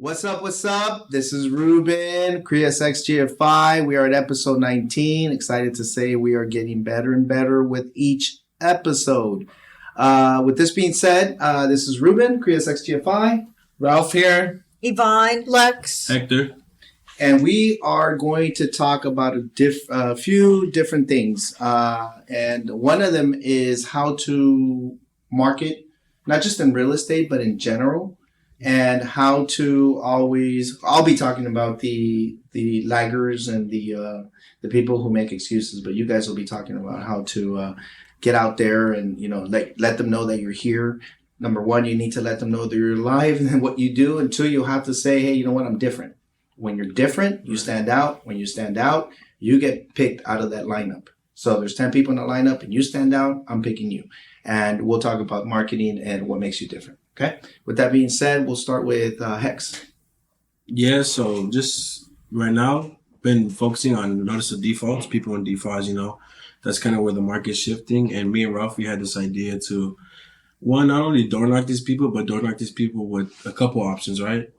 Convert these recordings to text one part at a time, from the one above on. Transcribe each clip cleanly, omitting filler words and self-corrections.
What's up? What's up? This is Ruben, CREAS XGFI. We are at episode 19. Excited to say we are getting better and better with each episode. With this being said, this is Ruben, CREAS XGFI. Ralph here. Yvonne. Lex. Hector. And we are going to talk about a few different things. And one of them is how to market, not just in real estate, but in general. And how to always, I'll be talking about the laggers and the people who make excuses, but you guys will be talking about how to get out there and, let them know that you're here. Number one, you need to let them know that you're alive and what you do. And two, you'll have to say, hey, you know what, I'm different. When you're different, you stand out. When you stand out, you get picked out of that lineup. So there's 10 people in the lineup and you stand out, I'm picking you. And we'll talk about marketing and what makes you different. Okay. With that being said, we'll start with Hex. Yeah, so just right now, been focusing on notice of defaults, people in defaults, that's kind of where the market's shifting. And me and Ralph, we had this idea to, one, not only door knock these people, but door knock these people with a couple options, right?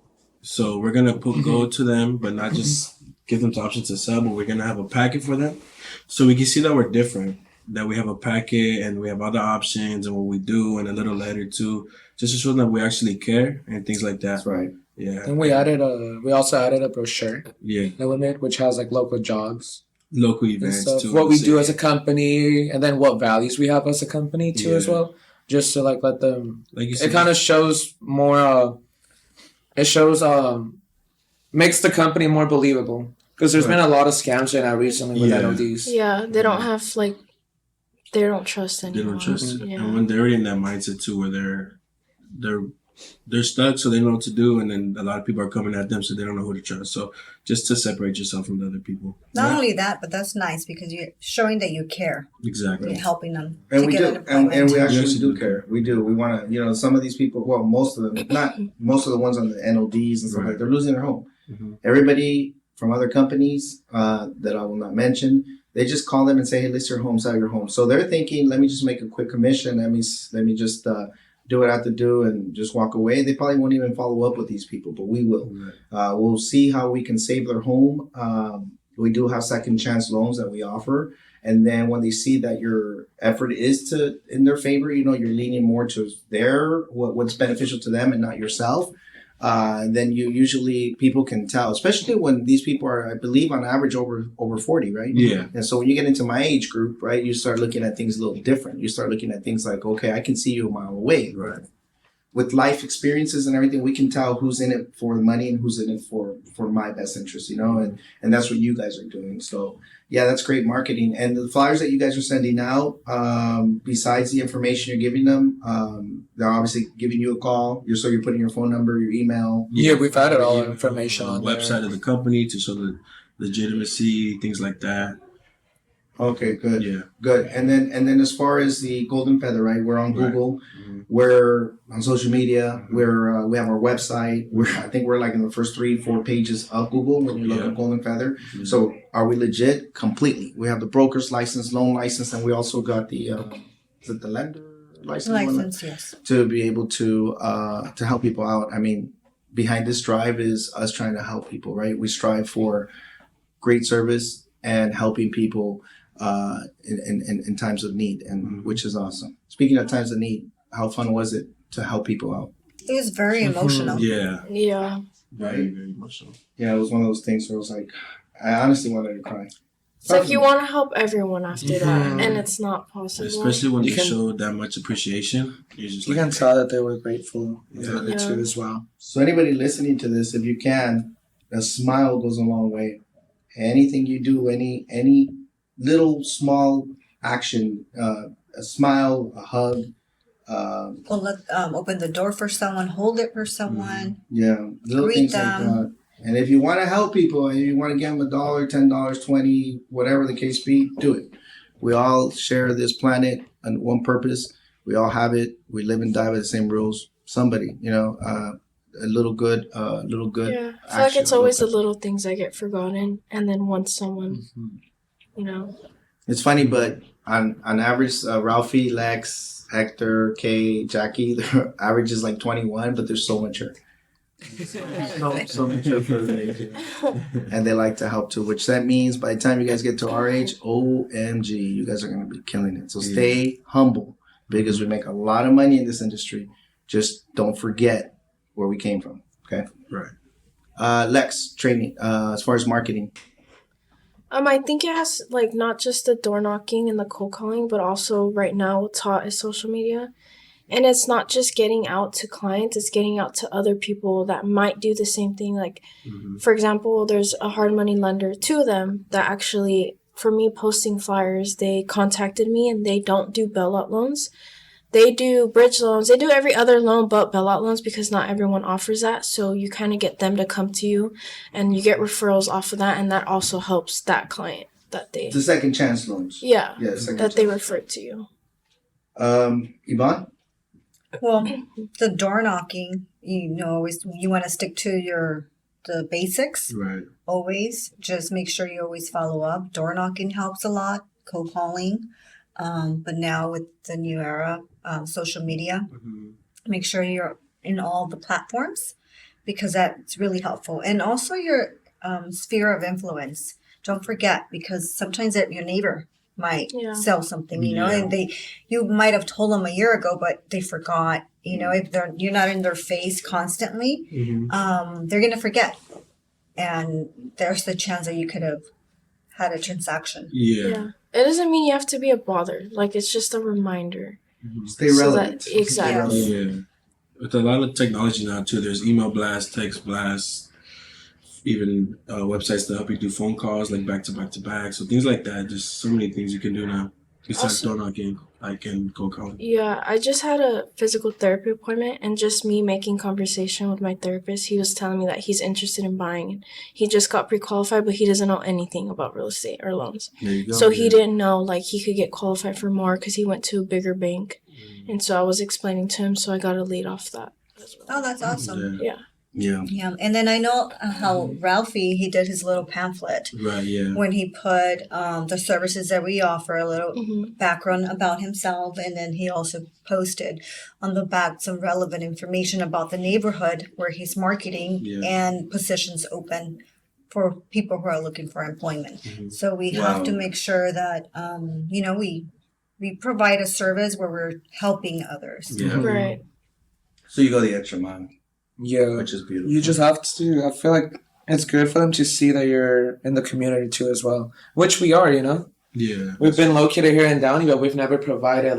So we're going to go to them, but not just give them the option to sell, but we're going to have a packet for them. So we can see that we're different, that we have a packet and we have other options and what we do and a little letter too, just to show them that we actually care and things like that. That's right. Yeah. And we also added a brochure. Yeah. The limit, which has like local jobs. Local And events stuff. too. What we do as a company, and then what values we have as a company too, as Yeah. well. Just to let them. Like you It said, kind of shows more. It shows makes the company more believable, because there's been a lot of scams right now recently with Yeah. NODs. Yeah, they don't have they don't trust they anyone. don't trust it. Yeah. And when they're already in that mindset too, where they're stuck, so they know what to do, and then a lot of people are coming at them, so they don't know who to trust. So just to separate yourself from the other people. Not only that, but that's nice because you're showing that you care. Exactly. You're helping them And to we get do. an And appointment. we actually Yes, do we do. care. We do. We want to, some of these people, well, most of them, not most of the ones on the NODs and stuff like, they're losing their home. Mm-hmm. Everybody from other companies that I will not mention, they just call them and say, hey, list your home, sell your home. So they're thinking, let me just make a quick commission. Let me just do what I have to do and just walk away. They probably won't even follow up with these people, but we will. Right. We'll see how we can save their home. We do have second chance loans that we offer. And then when they see that your effort is in their favor, you're leaning more to what's beneficial to them and not yourself. Then people can tell, especially when these people are, I believe, on average over 40, right? Yeah. And so when you get into my age group, right, you start looking at things a little different. You start looking at things like, okay, I can see you a mile away. Right. With life experiences and everything, we can tell who's in it for the money and who's in it for my best interest, and that's what you guys are doing. So yeah, that's great marketing. And the flyers that you guys are sending out, besides the information you're giving them, they're obviously giving you a call. You're putting your phone number, your email. Yeah, we've added all the information on the website of the company to show the legitimacy, things like that. Okay, good. Yeah. Good. And then as far as the Golden Feather, right? We're on Google. Mm-hmm. We're on social media. We have our website. I think we're like in the first 3-4 pages of Google when you look at Golden Feather. Mm-hmm. So are we legit? Completely. We have the broker's license, loan license, and we also got the is it the lender license? Yes. To be able to help people out. I mean, behind this drive is us trying to help people, right? We strive for great service and helping people in times of need, and which is awesome. Speaking of times of need, how fun was it to help people out? It was very emotional. Yeah. Yeah. Very, very emotional. Yeah, it was one of those things where I was like, I honestly wanted to cry. It's like you want to help everyone after that, Mhm. and it's not possible. Especially when You you can- show that much appreciation. You're just You like, can tell that they were grateful for Yeah. the two as well. So anybody listening to this, if you can, a smile goes a long way. Anything you do, any little small action, a smile, a hug, Open the door for someone, hold it for someone. yeah, little Greet things them. like that. And if you want to help people and you want to give them $1, $10, 20, whatever the case be, do it. We all share this planet and one purpose. We all have it. We live and die by the same rules. Somebody, a little good. Yeah, I feel like action, it's always the little- little things that get forgotten, and then once someone, It's funny, but on average, Ralphie, Lex, Hector, Kay, Jackie, their average is like 21, but they're so mature. So mature for their age, and they like to help too. Which that means by the time you guys get to our age, OMG, you guys are gonna be killing it. So stay humble because we make a lot of money in this industry. Just don't forget where we came from. Okay. Right. Lex, training. As far as marketing. I think it has like not just the door knocking and the cold calling, but also right now what's hot is social media. And it's not just getting out to clients, it's getting out to other people that might do the same thing. Like, for example, there's a hard money lender, two of them, that actually, for me posting flyers, they contacted me and they don't do bailout loans. They do bridge loans. They do every other loan but bailout loans because not everyone offers that. So you kind of get them to come to you and you get referrals off of that. And that also helps that client that they, The second chance loans. yeah, Second that they chance. refer to you. Yvonne? Well, the door knocking, always you want to stick to the basics. Right. Always, just make sure you always follow up. Door knocking helps a lot. Cold calling, but now with the new era, social media, make sure you're in all the platforms because that's really helpful. And also your sphere of influence. Don't forget because sometimes your neighbor might sell something, and you might have told them a year ago, but they forgot. If you're not in their face constantly, they're gonna forget, and there's the chance that you could have had a transaction. Yeah. It doesn't mean you have to be a bother. Like, it's just a reminder. Stay So relevant. that, exactly. Yeah. With a lot of technology now too, there's email blasts, text blasts, even websites that help you do phone calls like back to back to back. So things like that. Just so many things you can do now. Besides door knocking, I can go calling. Yeah, I just had a physical therapy appointment and just me making conversation with my therapist. He was telling me that he's interested in buying. He just got pre-qualified, but he doesn't know anything about real estate or loans. There you go. So he didn't know like he could get qualified for more because he went to a bigger bank. And so I was explaining to him, so I got a lead off that as well. Oh, that's awesome. Yeah. Yeah. Yeah, and then I know how Ralphie, he did his little pamphlet Right. Yeah. when he put the services that we offer, a little background about himself, and then he also posted on the back some relevant information about the neighborhood where he's marketing and positions open for people who are looking for employment. So we have to make sure that we provide a service where we're helping others. Yeah. Right. So you go the extra mile, Yeah. which is beautiful. You just have to, I feel like it's good for them to see that you're in the community too as well, which we are, Yeah. We've been located here in Downey, but we've never provided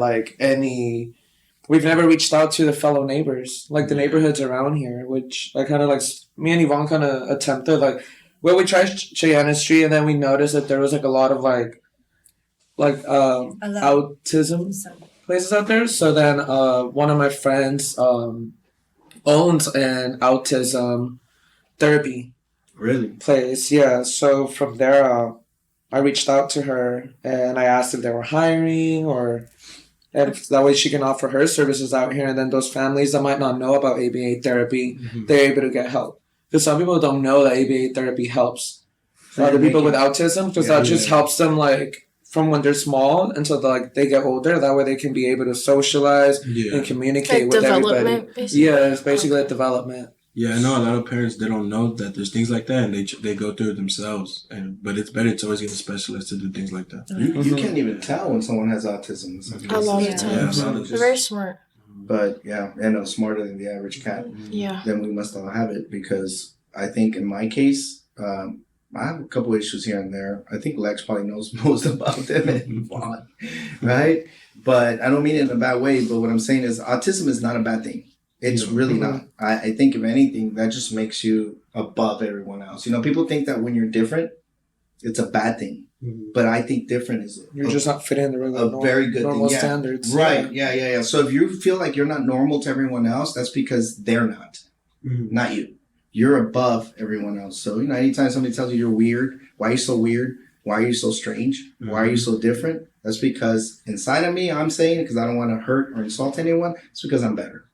we've never reached out to the fellow neighbors, like the neighborhoods around here, which I kind of like, me and Yvonne kind of attempted, we tried Cheyenne Street and then we noticed that there was like a lot of autism places out there. So then one of my friends owns an autism therapy Really? place. Yeah. So from there, I reached out to her and I asked if they were hiring and that way she can offer her services out here. And then those families that might not know about ABA therapy, they're able to get help. Because some people don't know that ABA therapy helps other people with autism because that just helps them from when they're small until they get older. That way they can be able to socialize and communicate with everybody. Basically. Yeah, it's basically a development. Yeah, I know a lot of parents, they don't know that there's things like that and they go through it themselves. But it's better to always get a specialist to do things like that. You can't even tell when someone has autism. A lot Yeah. of times. Yeah, They're very smart. But yeah, smarter than the average cat. Yeah. Then we must all have it because I think in my case, I have a couple issues here and there. I think Lex probably knows most about them and Vaughn, right? But I don't mean it in a bad way. But what I'm saying is autism is not a bad thing. It's really not. I think if anything, that just makes you above everyone else. People think that when you're different, it's a bad thing. But I think different is You're just not fitting the regular very good normal thing. Yeah. standards. Right. Yeah. So if you feel like you're not normal to everyone else, that's because they're not. Not you. You're above everyone else. So, anytime somebody tells you you're weird, why are you so weird? Why are you so strange? Why are you so different? That's because inside of me, I'm saying it because I don't want to hurt or insult anyone. It's because I'm better.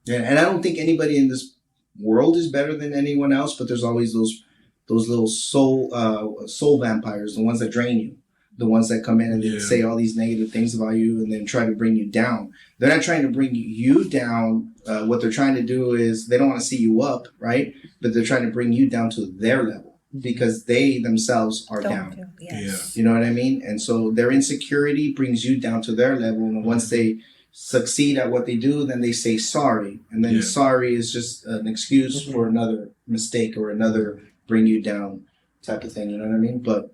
Yeah, and I don't think anybody in this world is better than anyone else, but there's always those little soul vampires, the ones that drain you, the ones that come in and say all these negative things about you and then try to bring you down. They're not trying to bring you down what they're trying to do is they don't want to see you up, right? But they're trying to bring you down to their level because they themselves are down. Yes. You know what I mean? And so their insecurity brings you down to their level. And once they succeed at what they do, then they say sorry. And then sorry is just an excuse for another mistake or another bring you down type of thing. You know what I mean? But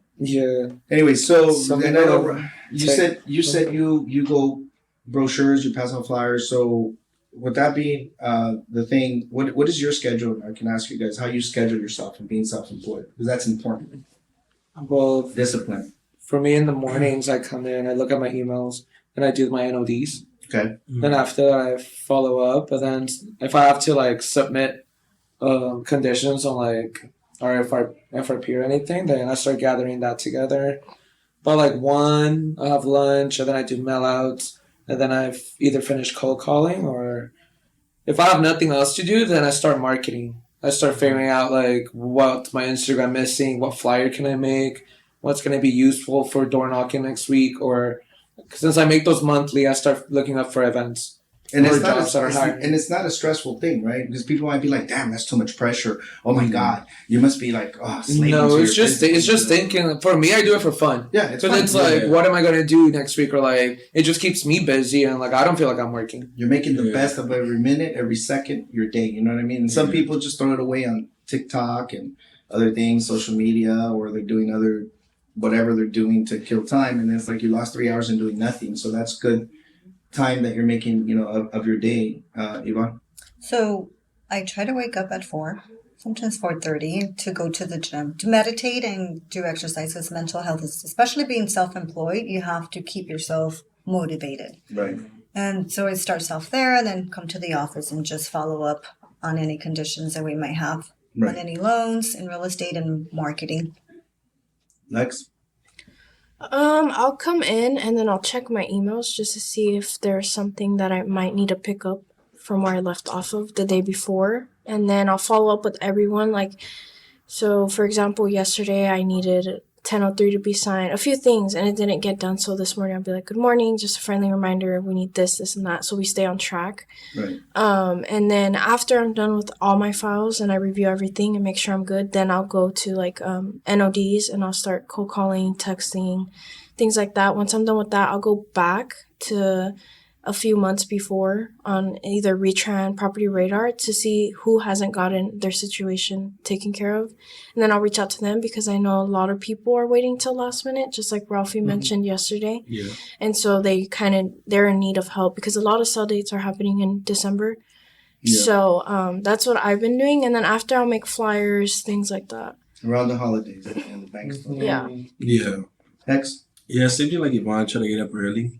anyway, so then I know you said you go brochures, you pass out flyers. So with that being the thing, what is your schedule? I can ask you guys how you schedule yourself and being self-employed because that's important. Well, Discipline. for me in the mornings, I come in, I look at my emails, and I do my NODs. Okay. Then after that, I follow up, and then if I have to like submit conditions on like our FRP or anything, then I start gathering that together. But like 1, I have lunch, and then I do mail outs, and then I've either finished cold calling or if I have nothing else to do, then I start marketing. I start figuring out like what my Instagram missing, what flyer can I make, what's going to be useful for door knocking next week, or since I make those monthly, I start looking up for events. And or it's not jobs that are hiring. and it's not a stressful thing, right? Because people might be like, "Damn, that's too much pressure." Oh my God, you must be like, "Oh, no, it's just thinking. For me, I do it for fun. Yeah, it's because it's like, what am I going to do next week? Or like, it just keeps me busy, and like, I don't feel like I'm working. You're making the best of every minute, every second, your day. You know what I mean? And some people just throw it away on TikTok and other things, social media, or they're doing other whatever they're doing to kill time, and it's like you lost 3 hours in doing nothing. So that's good time that you're making, of your day, Yvonne. So I try to wake up at 4, sometimes 4:30, to go to the gym, to meditate and do exercises. Mental health is, especially being self-employed, you have to keep yourself motivated. Right. And so it starts off there and then come to the office and just follow up on any conditions that we might have on any loans in real estate and marketing. Next. I'll come in and then I'll check my emails just to see if there's something that I might need to pick up from where I left off of the day before. And then I'll follow up with everyone. Like, so for example, yesterday I needed 1003 to be signed, a few things, and it didn't get done. So this morning I'll be like, good morning, just a friendly reminder, we need this, this, and that. So we stay on track. Right. And then after I'm done with all my files and I review everything and make sure I'm good, then I'll go to like NODs and I'll start cold calling, texting, things like that. Once I'm done with that, I'll go back to a few months before on either Retran, Property Radar to see who hasn't gotten their situation taken care of. And then I'll reach out to them because I know a lot of people are waiting till last minute, just like Ralphie mentioned yesterday. Yeah. And so they're in need of help because a lot of sell dates are happening in December. Yeah. So that's what I've been doing. And then after I'll make flyers, things like that. Around the holidays and the bank stuff. Yeah. Yeah. Next. Yeah, same thing like Yvonne, try to get up early.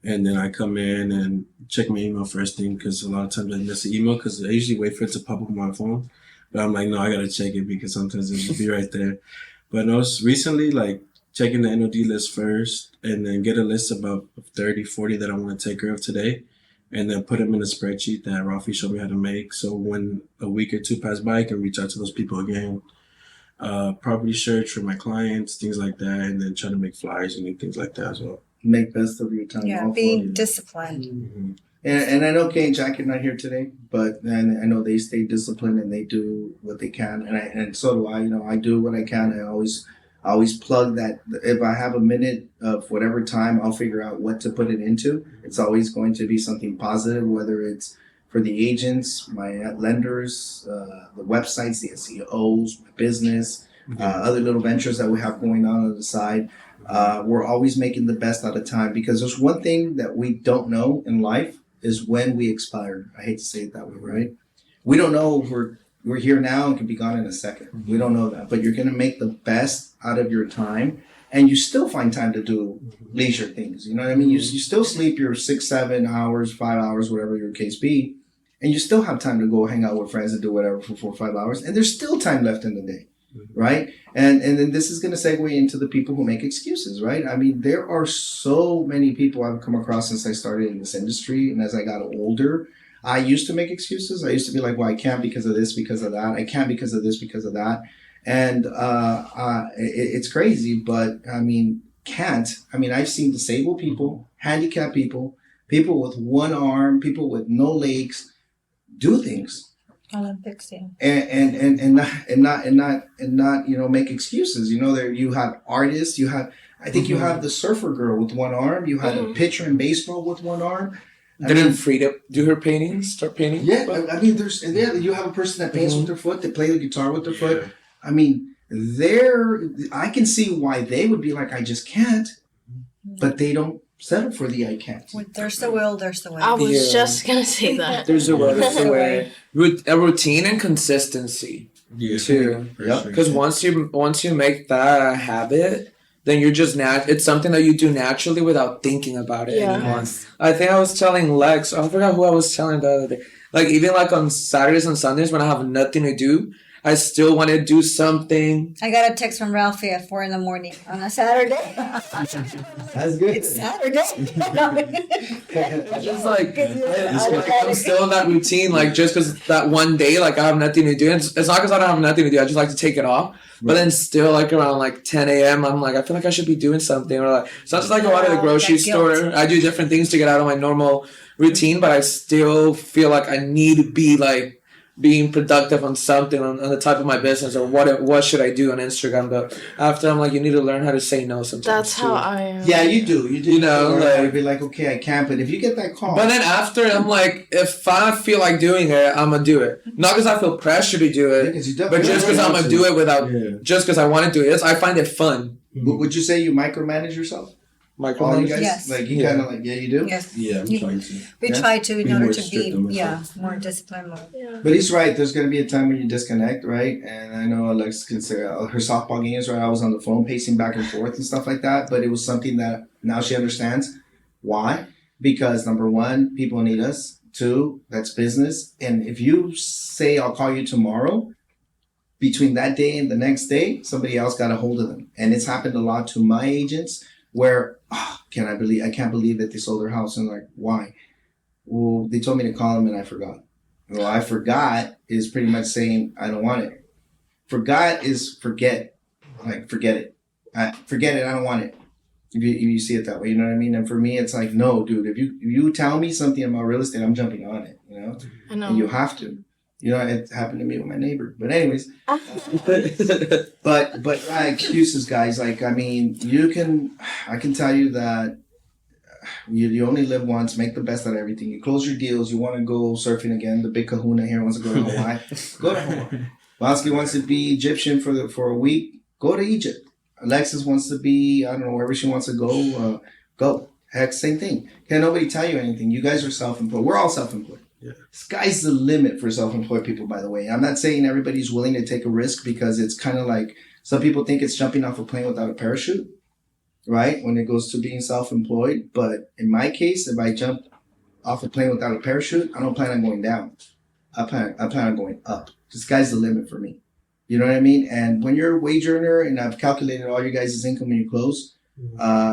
And then I come in and check my email first thing because a lot of times I miss the email because I usually wait for it to pop up on my phone. But I'm like, no, I got to check it because sometimes it'll be right there. But no, recently, like checking the NOD list first and then get a list about 30, 40 that I want to take care of today. And then put them in a spreadsheet that Ralphie showed me how to make. So when a week or two pass by, I can reach out to those people again. Property search for my clients, things like that. And then try to make flyers and things like that as well. Make best of your time. Yeah, being disciplined. Mm-hmm. And I know Kay and Jackie are not here today, but and I know they stay disciplined and they do what they can, and so do I. I do what I can. I always plug that. If I have a minute of whatever time, I'll figure out what to put it into. It's always going to be something positive, whether it's for the agents, my lenders, the websites, the SEOs, my business, other little ventures that we have going on the side. We're always making the best out of time because there's one thing that we don't know in life is when we expire. I hate to say it that way, right? We don't know if we're here now and can be gone in a second. Mm-hmm. We don't know that, but you're going to make the best out of your time and you still find time to do leisure things. You know what I mean? You still sleep your 6, 7 hours, 5 hours, whatever your case be, and you still have time to go hang out with friends and do whatever for 4 or 5 hours. And there's still time left in the day. Right. And then this is going to segue into the people who make excuses. Right. I mean, there are so many people I've come across since I started in this industry. And as I got older, I used to make excuses. I used to be like, well, I can't because of this, because of that. I can't because of this, because of that. And it's crazy. But I mean, I've seen disabled people, handicapped people, people with one arm, people with no legs, do things. Olympics, yeah. And not make excuses. There you have artists. You have I think you have the surfer girl with one arm. You had a pitcher in baseball with one arm. Didn't Frida do her paintings? Start painting? Yeah, you have a person that paints with their foot. They play the guitar with their foot. I mean, I can see why they would be like, I just can't, but they don't settle for the I can't. There's the will, there's the way. I was just gonna say that. There's a way. There's a way. A routine and consistency too. Yep. Because once you make that a habit, then you're just it's something that you do naturally without thinking about it anymore. Yes. I think I was telling Lex, I forgot who I was telling the other day. Like even like on Saturdays and Sundays when I have nothing to do, I still want to do something. I got a text from Ralphie at 4 a.m. on a Saturday. That's good. It's Saturday. Just like I'm still in that routine, like just because that one day, like I have nothing to do. And it's not because I don't have nothing to do. I just like to take it off. But then still, like around like 10 a.m., I'm like, I feel like I should be doing something. Or like, so I just like go out to the grocery store. I do different things to get out of my normal routine, but I still feel like I need to be like being productive on something on the type of my business or what should I do on Instagram. But after I'm like, you need to learn how to say no sometimes. That's too. how I am. Yeah, you do. You know, like be like, okay, I can't. But if you get that call, but then after I'm like, if I feel like doing it, I'm gonna do it. Not because I feel pressure to do it, but just because I'm gonna do it without, just because I want to do it. I find it fun. Would you say you micromanage yourself? Micromanage? You guys? Yes. Like you kind of like, you do? Yes. Yeah, I'm trying to. We Yeah. try to in Be order more to strict on be myself. more disciplined. More. Yeah. But he's right. There's going to be a time when you disconnect, right? And I know Alex can say her softball games, right? I was on the phone pacing back and forth and stuff like that. But it was something that now she understands. Why? Because number one, people need us. Two, that's business. And if you say, I'll call you tomorrow, between that day and the next day, somebody else got a hold of them. And it's happened a lot to my agents where, I can't believe that they sold their house. And like, why? Well, they told me to call them and I forgot. Well, I forgot is pretty much saying I don't want it. Forgot is forget. Like, forget it. Forget it. I don't want it. If you see it that way, you know what I mean? And for me, it's like, no, dude, if you tell me something about real estate, I'm jumping on it, you know? I know. And you have to. You know, it happened to me with my neighbor. But anyways, but excuses, guys. Like, I mean, I can tell you that you only live once. Make the best out of everything. You close your deals. You want to go surfing again. The big kahuna here wants to go to Hawaii. Go to Hawaii. Bosky wants to be Egyptian for a week. Go to Egypt. Alexis wants to be, I don't know, wherever she wants to go. Go. Heck, same thing. Can't nobody tell you anything. You guys are self-employed. We're all self-employed. Yeah. Sky's the limit for self-employed people, by the way. I'm not saying everybody's willing to take a risk because it's kind of like some people think it's jumping off a plane without a parachute, right? When it goes to being self-employed. But in my case, if I jump off a plane without a parachute, I don't plan on going down. I plan on going up. The sky's the limit for me. You know what I mean? And when you're a wage earner, and I've calculated all your guys' income when you close,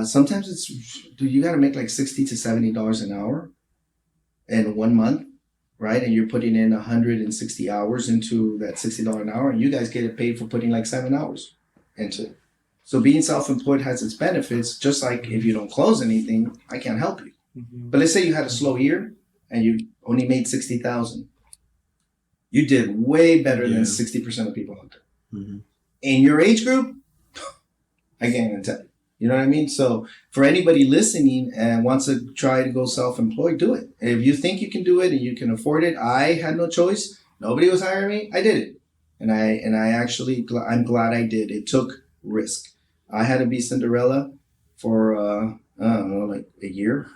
sometimes you got to make like $60 to $70 an hour in 1 month. Right, and you're putting in 160 hours into that $60 an hour, and you guys get it paid for putting like 7 hours into it. So being self-employed has its benefits. Just like if you don't close anything, I can't help you. But let's say you had a slow year and you only made 60,000. You did way better than 60% of people out there. In your age group, I can't even tell you. You know what I mean? So for anybody listening and wants to try to go self-employed, do it. If you think you can do it and you can afford it, I had no choice. Nobody was hiring me. I did it. And I'm glad I did. It took risk. I had to be Cinderella for, I don't know, like a year.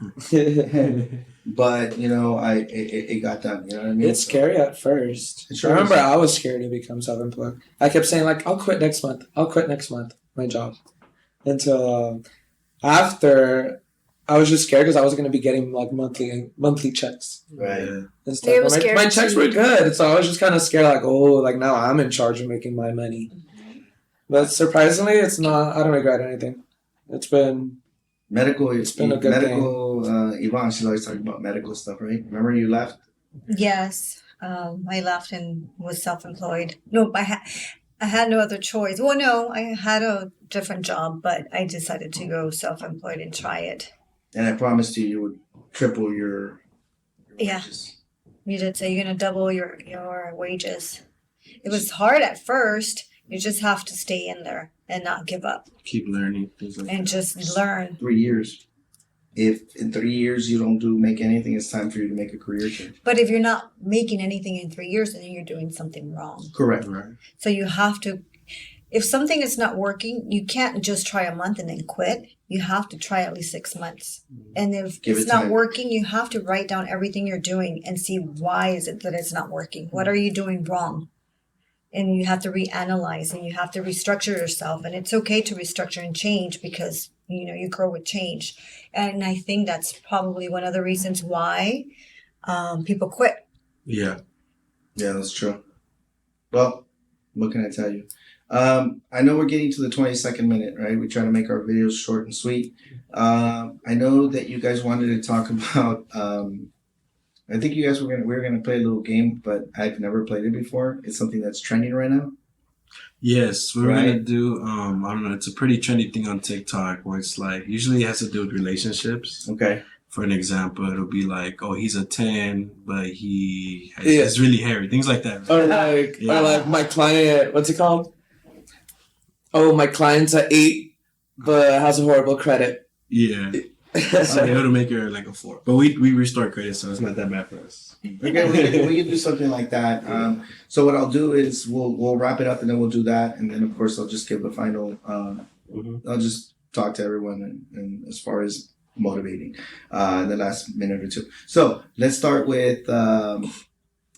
But, you know, it got done. You know what I mean? It's scary at first. It sure I remember is. I was scared to become self-employed. I kept saying like, I'll quit next month, my job. Until after, I was just scared because I was going to be getting like monthly checks. Right. And stuff. Yeah, it was my scary checks too. were good, so I was just kind of scared, like, oh, like now I'm in charge of making my money. But surprisingly, it's not. I don't regret anything. It's been Medical. It's been a good Yvonne, she's always talking about medical stuff, right? Remember you left? Yes, I left and was self-employed. No, I had no other choice. Well, no, I had a different job, but I decided to go self-employed and try it. And I promised you would triple your Yeah. wages. You did say you're gonna double your wages. It was hard at first. You just have to stay in there and not give up Keep learning things like and that. just learn. 3 years. If in 3 years you don't make anything, it's time for you to make a career change. But if you're not making anything in 3 years, then you're doing something wrong. Correct. Right. So you have to, if something is not working, you can't just try a month and then quit. You have to try at least 6 months. And if Give it's it not time. working, you have to write down everything you're doing and see why is it that it's not working. What are you doing wrong? And you have to reanalyze and you have to restructure yourself. And it's okay to restructure and change because, you grow with change. And I think that's probably one of the reasons why people quit. Yeah. Yeah, that's true. Well, what can I tell you? I know we're getting to the 22nd minute, right? We try to make our videos short and sweet. I know that you guys wanted to talk about. I think you guys we were gonna play a little game, but I've never played it before. It's something that's trending right now. Yes, we're Right. gonna do. I don't know. It's a pretty trendy thing on TikTok where it's like usually it has to do with relationships. Okay. For an example, it'll be like, oh, he's a 10, but he Yeah. is really hairy. Things like that. Or like, Yeah. or like my client, what's it called? Oh, my client's at 8, but has a horrible credit. Yeah. So it'll make her like a 4. But we restore credit, so it's not that bad for us. Okay, we can do something like that. So what I'll do is we'll wrap it up and then we'll do that, and then of course I'll just give the final. I'll just talk to everyone and as far as motivating in the last minute or two. So let's start with. Do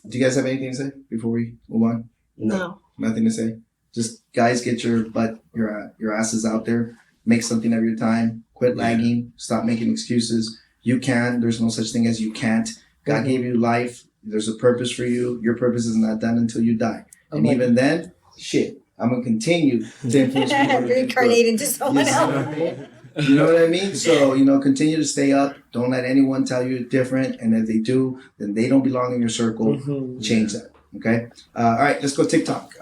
you guys have anything to say before we move on? No. Nothing to say. Just guys, get your butt, your asses out there. Make something of your time. Quit lagging. Stop making excuses. You can. There's no such thing as you can't. God gave you life. There's a purpose for you. Your purpose is not done until you die. And even then, shit, I'm gonna continue to influence people. Reincarnate into someone Yes. else. You know what I mean? So, continue to stay up. Don't let anyone tell you different. And if they do, then they don't belong in your circle. Change that. Okay? All right, let's go TikTok.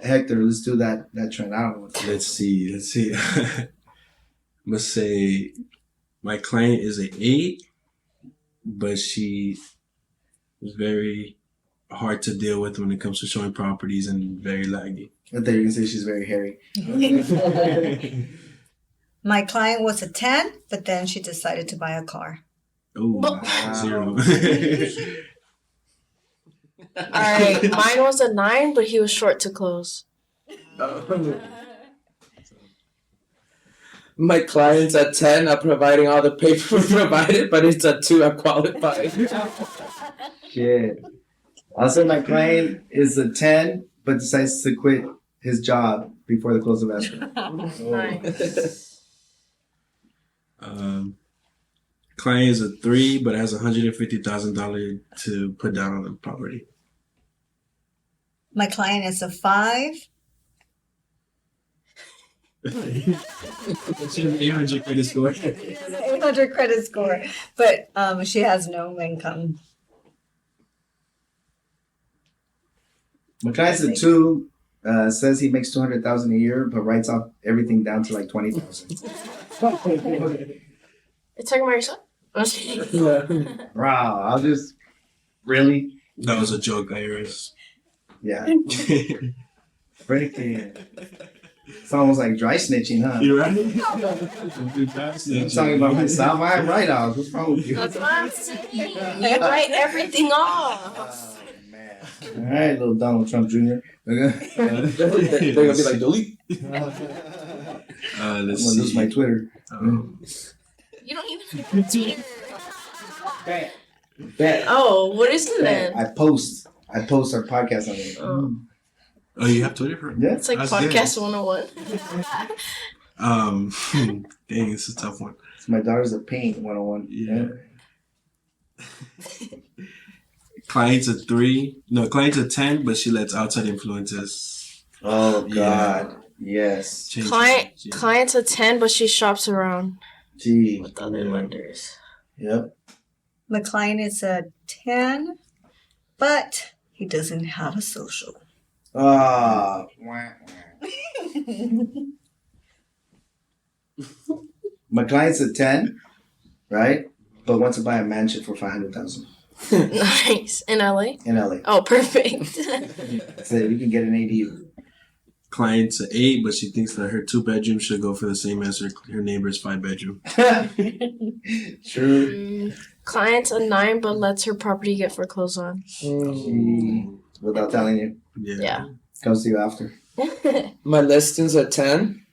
Hector, let's do that trend. I don't know what Let's see. I'm gonna say my client is an 8, but she is very hard to deal with when it comes to showing properties and very laggy. I thought you were going to say she's very hairy. My client was a 10, but then she decided to buy a car. Oh, Wow. 0. All right, mine was a 9, but he was short to close. My client's at 10, I'm providing all the paper provided, but it's at 2, I'm qualified. Shit. I'll say my client is a 10, but decides to quit his job before the close of escrow. Nice. Client is a 3, but has $150,000 to put down on the property. My client is a 5. She has 800 credit score. 800 credit score, but she has no income. My client's a 2, says he makes $200,000 a year, but writes off everything down to like $20,000. You're talking about yourself? Wow, I'll just really, That was a joke, Iris. yeah, freaking. It's almost like dry snitching, huh? You right? I'm talking about myself. I have write-offs. What's wrong with you? That's what I'm saying. You write everything off. Oh, man. All right, little Donald Trump Jr. They're gonna be like, delete. I'm Let's gonna lose see. my Twitter. You don't even have a Twitter. Bet. Oh, what is it Bet. then? I post our podcast on it. Oh. Oh, you have Twitter for it? Yeah. It's like That's Podcast 101. Dang, it's a tough one. It's my daughter's a paint 101. Yeah. Client's a 3. No, client's a 10, but she lets outside influences Oh Yeah. God. Yes. change. Client's a 10, but she shops around Gee. with other lenders. Yep. My client is a 10, but he doesn't have a social. Ah. My client's a 10, right? But wants to buy a mansion for $500,000. Nice. In LA? in LA. Oh, perfect. So you can get an ADU. Client's an 8, but she thinks that her 2-bedroom should go for the same as her neighbor's 5-bedroom. True. Client's a 9, but lets her property get foreclosed on. Without telling you. Yeah. Comes to you after. My listing's a 10,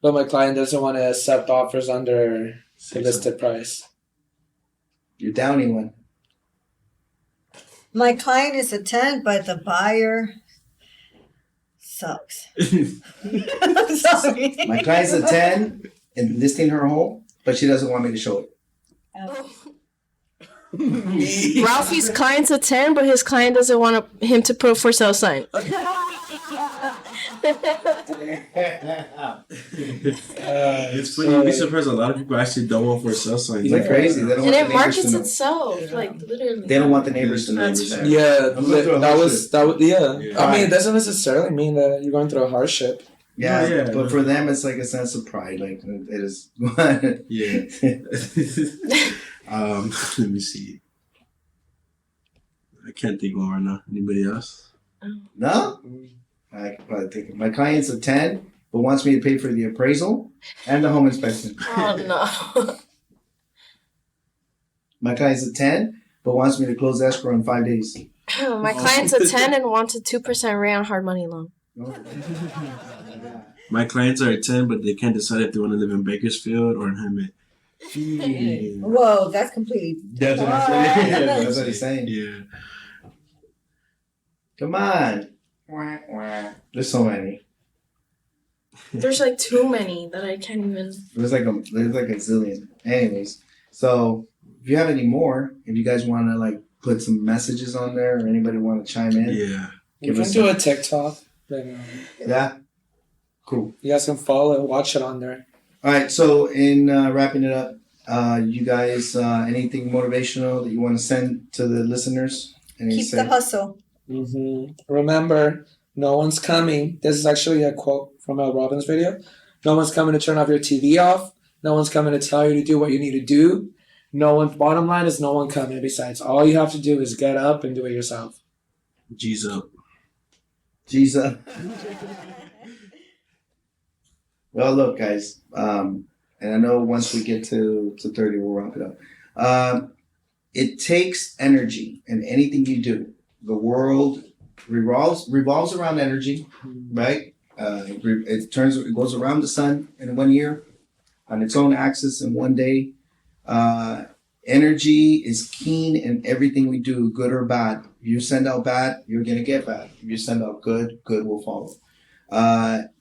but my client doesn't want to accept offers under the listed price. You're downing one. My client is a 10, but the buyer sucks. Sorry. My client's a 10 and listing her home, but she doesn't want me to show it. Ralphie's client's a 10, but his client doesn't want him to put a for sale sign. It's funny. You'd be surprised. A lot of people actually don't want for sale signs. It's like crazy. They don't And want it the neighbors to markets know. itself, like literally. They don't want the neighbors to know. That's you're fair. there. Yeah, I'm going through a hardship. yeah. Yeah. I mean, it doesn't necessarily mean that you're going through a hardship. Yeah, Oh, yeah. but for them, it's like a sense of pride. Like it is. Yeah. Let me see. I can't think of one right now. Anybody else? No, I can probably think. My client's a 10, but wants me to pay for the appraisal and the home inspection. Oh no. My client's a 10, but wants me to close escrow in 5 days. My client's a 10 and wants a 2% rate on hard money loan. My clients are at 10, but they can't decide if they want to live in Bakersfield or in Hemet. Whoa, that's completely. That's what I'm saying. That's what he's saying. Yeah. Come on. Wah, wah. There's so many. There's like too many that I can't even. There's like a zillion. Anyways, so if you have any more, if you guys want to like put some messages on there, or anybody want to chime in, Yeah. You Give can us do some- a TikTok. Then, yeah, cool. you guys can follow it, watch it on there. All right. So in wrapping it up, you guys, anything motivational that you want to send to the listeners? Any Keep the hustle. Remember, no one's coming. This is actually a quote from Mel Robbins' video. No one's coming to turn off your TV off. No one's coming to tell you to do what you need to do. Bottom line is no one coming. Besides, all you have to do is get up and do it yourself. G's up. Jesus. Well, look, guys, and I know once we get to 30, we'll wrap it up. It takes energy in anything you do. The world revolves around energy, right? It goes around the sun in 1 year on its own axis in 1 day. Energy is keen in everything we do, good or bad. If you send out bad, you're going to get bad. If you send out good, good will follow.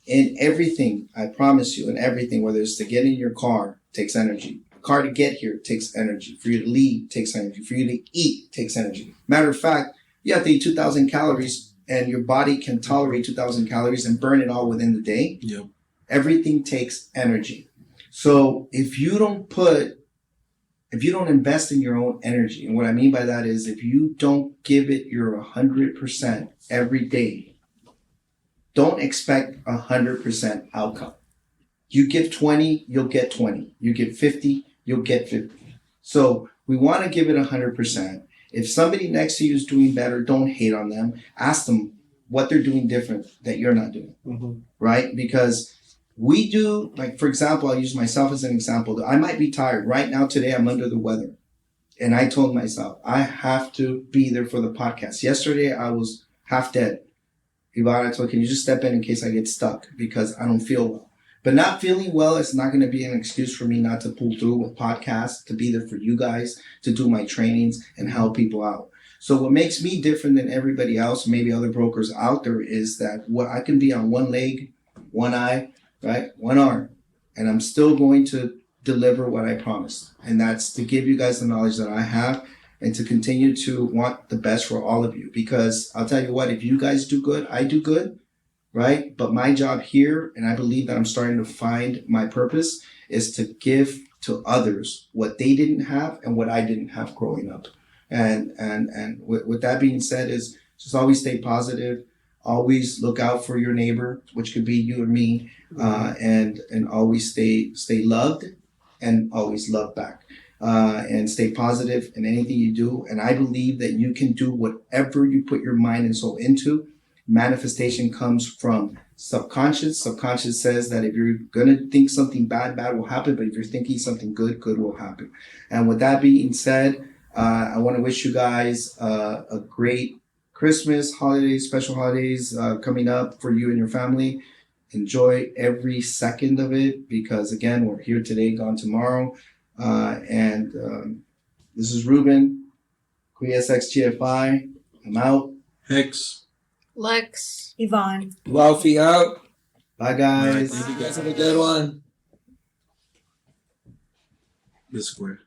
In everything, I promise you, in everything, whether it's to get in your car, takes energy. The car to get here takes energy. For you to leave, takes energy. For you to eat, takes energy. Matter of fact, you have to eat 2,000 calories, and your body can tolerate 2,000 calories and burn it all within the day. Yep. Everything takes energy. So if you don't invest in your own energy, and what I mean by that is if you don't give it your 100% every day, don't expect 100% outcome. You give 20, you'll get 20. You give 50, you'll get 50. So we want to give it 100%. If somebody next to you is doing better, don't hate on them. Ask them what they're doing different that you're not doing, right? Because we do, like, for example, I'll use myself as an example. I might be tired. Right now, today, I'm under the weather. And I told myself, I have to be there for the podcast. Yesterday, I was half dead. Yvonne, I told, can you just step in case I get stuck? Because I don't feel well. But not feeling well is not going to be an excuse for me not to pull through with podcasts, to be there for you guys, to do my trainings and help people out. So what makes me different than everybody else, maybe other brokers out there, is that what I can be on one leg, one eye, right? One arm. And I'm still going to deliver what I promised. And that's to give you guys the knowledge that I have and to continue to want the best for all of you. Because I'll tell you what, if you guys do good, I do good, right? But my job here, and I believe that I'm starting to find my purpose, is to give to others what they didn't have and what I didn't have growing up. And with that being said, is just always stay positive. Always look out for your neighbor, which could be you or me, and always stay loved and always love back. and stay positive in anything you do. And I believe that you can do whatever you put your mind and soul into. Manifestation comes from subconscious. Subconscious says that if you're going to think something bad, bad will happen. But if you're thinking something good, good will happen. And with that being said, I want to wish you guys a great Christmas, holidays, special holidays coming up for you and your family. Enjoy every second of it because, again, we're here today, gone tomorrow. This is Ruben, CREAS XGFI. I'm out. Hex. Lex. Yvonne. Wealthy out. Bye, guys. Bye. You guys have a good one. This square.